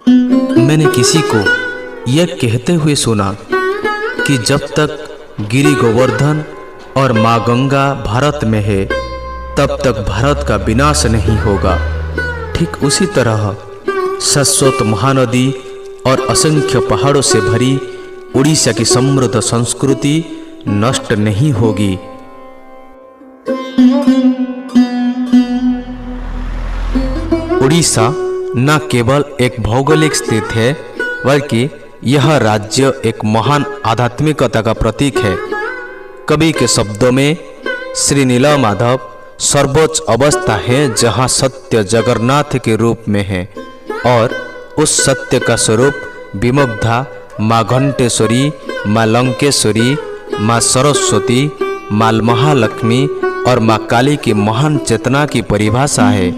मैंने किसी को यह कहते हुए सुना कि जब तक गिरि गोवर्धन और माँ गंगा भारत में है तब तक भारत का विनाश नहीं होगा। ठीक उसी तरह शाश्वत महानदी और असंख्य पहाड़ों से भरी उड़ीसा की समृद्ध संस्कृति नष्ट नहीं होगी। उड़ीसा न केवल एक भौगोलिक स्थित है बल्कि यह राज्य एक महान आध्यात्मिकता का प्रतीक है। कवि के शब्दों में श्री नीलमाधव सर्वोच्च अवस्था है जहाँ सत्य जगन्नाथ के रूप में है और उस सत्य का स्वरूप विमुग्धा, माँ घंटेश्वरी, माँ लंकेश्वरी, माँ सरस्वती, माँ महालक्ष्मी और माँ काली की महान चेतना की परिभाषा है।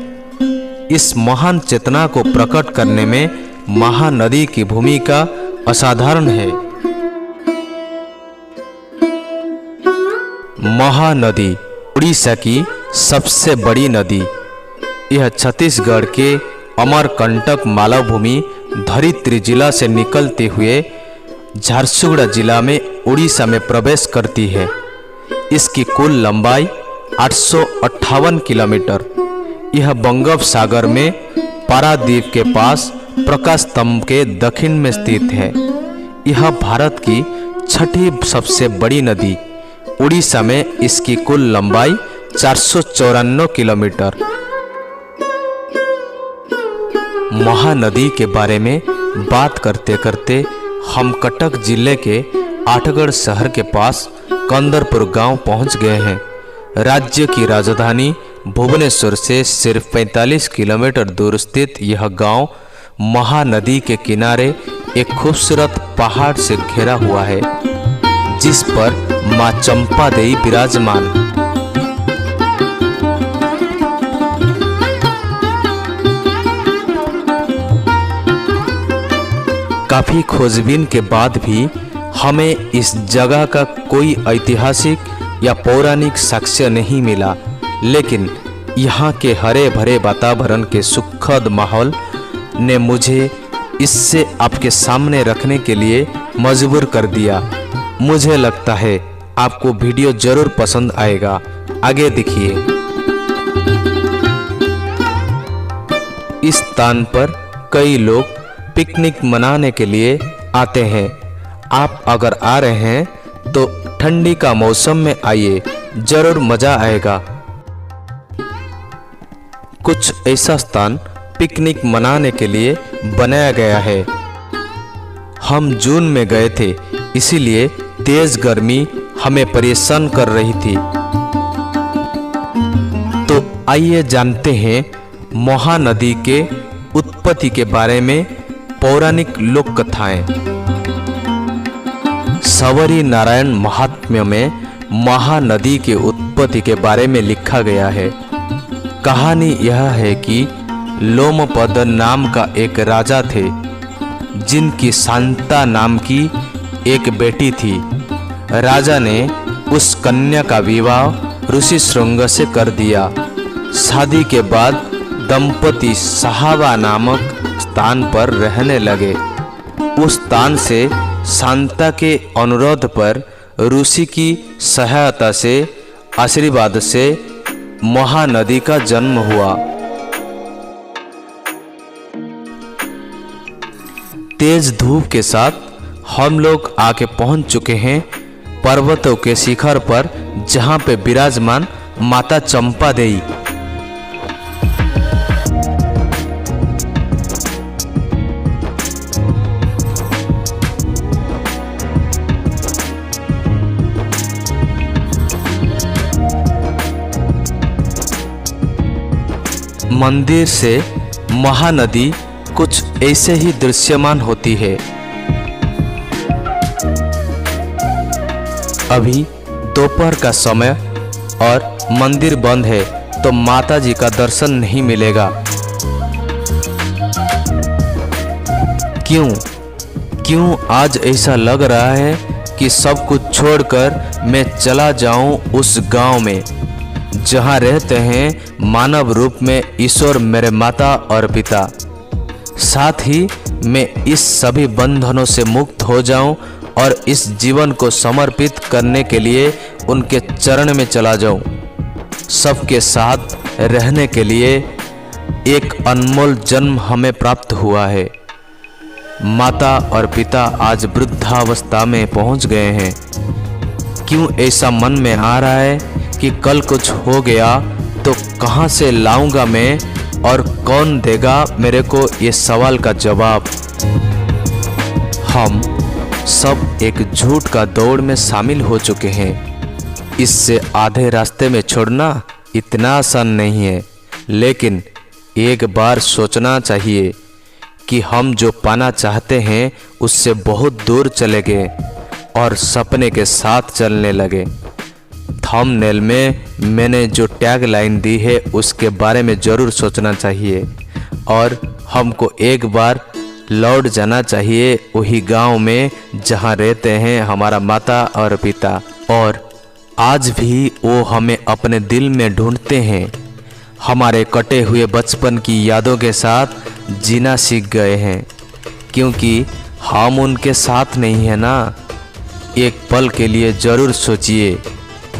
इस महान चेतना को प्रकट करने में महानदी की भूमिका असाधारण है। महानदी उड़ीसा की सबसे बड़ी नदी। यह छत्तीसगढ़ के अमरकंटक मालभूमि धरित्री जिला से निकलते हुए झारसुगुड़ा जिला में उड़ीसा में प्रवेश करती है। इसकी कुल लंबाई 858 किलोमीटर। यह बंगोपसागर में पारादीप के पास प्रकाश स्तंभ के दक्षिण में स्थित है। यह भारत की छठी सबसे बड़ी नदी। उड़ीसा में इसकी कुल लंबाई 494 किलोमीटर। महानदी के बारे में बात करते करते हम कटक जिले के आठगढ़ शहर के पास कंदरपुर गांव पहुंच गए हैं। राज्य की राजधानी भुवनेश्वर से सिर्फ 45 किलोमीटर दूर स्थित यह गांव महानदी के किनारे एक खूबसूरत पहाड़ से घिरा हुआ है जिस पर मां चंपा देवी विराजमान। काफी खोजबीन के बाद भी हमें इस जगह का कोई ऐतिहासिक या पौराणिक साक्ष्य नहीं मिला, लेकिन यहाँ के हरे भरे वातावरण के सुखद माहौल ने मुझे इससे आपके सामने रखने के लिए मजबूर कर दिया। मुझे लगता है आपको वीडियो जरूर पसंद आएगा। आगे देखिए। इस स्थान पर कई लोग पिकनिक मनाने के लिए आते हैं। आप अगर आ रहे हैं तो ठंडी का मौसम में आइए, जरूर मजा आएगा। कुछ ऐसा स्थान पिकनिक मनाने के लिए बनाया गया है। हम जून में गए थे, इसीलिए तेज गर्मी हमें परेशान कर रही थी। तो आइए जानते हैं महानदी के उत्पत्ति के बारे में पौराणिक लोक कथाएं। सवरी नारायण महात्म्य में महानदी के उत्पत्ति के बारे में लिखा गया है। कहानी यह है कि लोमपद नाम का एक राजा थे जिनकी शांता नाम की एक बेटी थी। राजा ने उस कन्या का विवाह ऋषि श्रृंग से कर दिया। शादी के बाद दंपति सहावा नामक स्थान पर रहने लगे। उस स्थान से शांता के अनुरोध पर ऋषि की सहायता से आशीर्वाद से महानदी का जन्म हुआ। तेज धूप के साथ हम लोग आके पहुंच चुके हैं पर्वतों के शिखर पर, जहां पे विराजमान माता चंपा देवी। मंदिर से महानदी कुछ ऐसे ही दृश्यमान होती है। अभी दोपहर का समय और मंदिर बंद है, तो माता जी का दर्शन नहीं मिलेगा। क्यों आज ऐसा लग रहा है कि सब कुछ छोड़कर मैं चला जाऊं उस गांव में जहां रहते हैं मानव रूप में ईश्वर मेरे माता और पिता। साथ ही मैं इस सभी बंधनों से मुक्त हो जाऊं और इस जीवन को समर्पित करने के लिए उनके चरण में चला जाऊं। सबके साथ रहने के लिए एक अनमोल जन्म हमें प्राप्त हुआ है। माता और पिता आज वृद्धावस्था में पहुंच गए हैं। क्यों ऐसा मन में आ रहा है कि कल कुछ हो गया तो कहां से लाऊंगा मैं और कौन देगा मेरे को ये सवाल का जवाब। हम सब एक झूठ का दौड़ में शामिल हो चुके हैं। इससे आधे रास्ते में छोड़ना इतना आसान नहीं है, लेकिन एक बार सोचना चाहिए कि हम जो पाना चाहते हैं उससे बहुत दूर चले गए और सपने के साथ चलने लगे। थंबनेल में मैंने जो टैग लाइन दी है उसके बारे में ज़रूर सोचना चाहिए और हमको एक बार लौट जाना चाहिए वही गांव में जहां रहते हैं हमारा माता और पिता, और आज भी वो हमें अपने दिल में ढूंढते हैं। हमारे कटे हुए बचपन की यादों के साथ जीना सीख गए हैं, क्योंकि हम उनके साथ नहीं है ना। एक पल के लिए ज़रूर सोचिए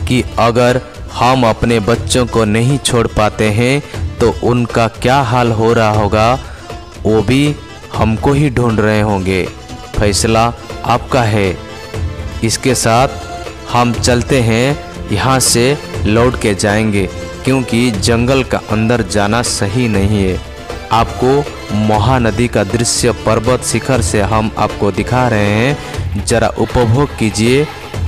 कि अगर हम अपने बच्चों को नहीं छोड़ पाते हैं तो उनका क्या हाल हो रहा होगा। वो भी हमको ही ढूंढ रहे होंगे। फैसला आपका है। इसके साथ हम चलते हैं, यहाँ से लौट के जाएंगे, क्योंकि जंगल का अंदर जाना सही नहीं है। आपको महानदी का दृश्य पर्वत शिखर से हम आपको दिखा रहे हैं, ज़रा उपभोग कीजिए।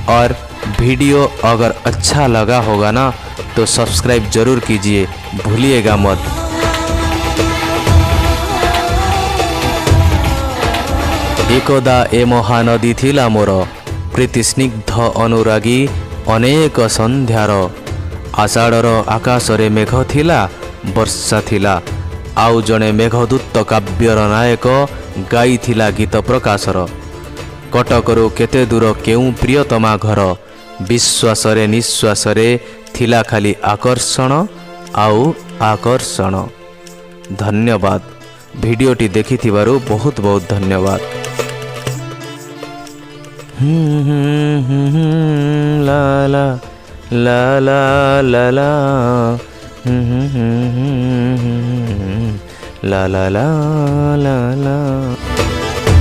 और वीडियो अगर अच्छा लगा होगा ना तो सब्सक्राइब जरूर कीजिए, भूलिएगा मत। एकदा ए महानदी थिला मोर प्रीति स्निग्ध अनुरागी अनेक संध्यार। आषाढ़र आकाशरे मेघ थिला वर्षा थिला, आउ जणे मेघदूत काव्यर नायक गाई थिला गीत प्रकाशर। कटकरू केते दूर केउ प्रियतमा घर, विश्वासरे निश्वासरे थिला खाली आकर्षण आउ आकर्षण। धन्यवाद। वीडियोटी देखिथिबारु बहुत बहुत धन्यवाद। ला ला ला ला ला ला ला ला ला ला ला।